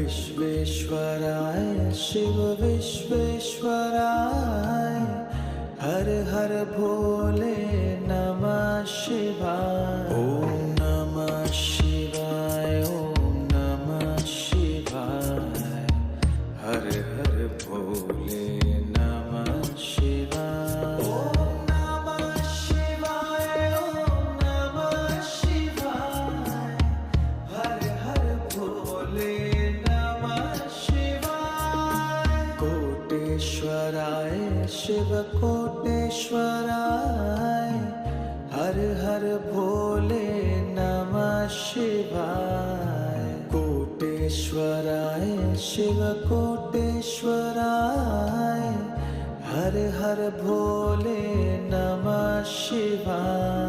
विश्वेश्वराय शिव विश्वेश्वराय हर हर भोले नमः शिवाय। ओम नमः शिवाय ओम नमः शिवाय हर हर भोले नमः शिवाय। ओम नमः शिवाय ओम नमः शिवाय हर हर भोले नमः शिवाय। कोटेश्वराय शिव कोटेश्वराय हर हर भोले नमः शिवाय। कोटेश्वराय शिव कोटेश्वराय हर हर भोले नमः शिवाय।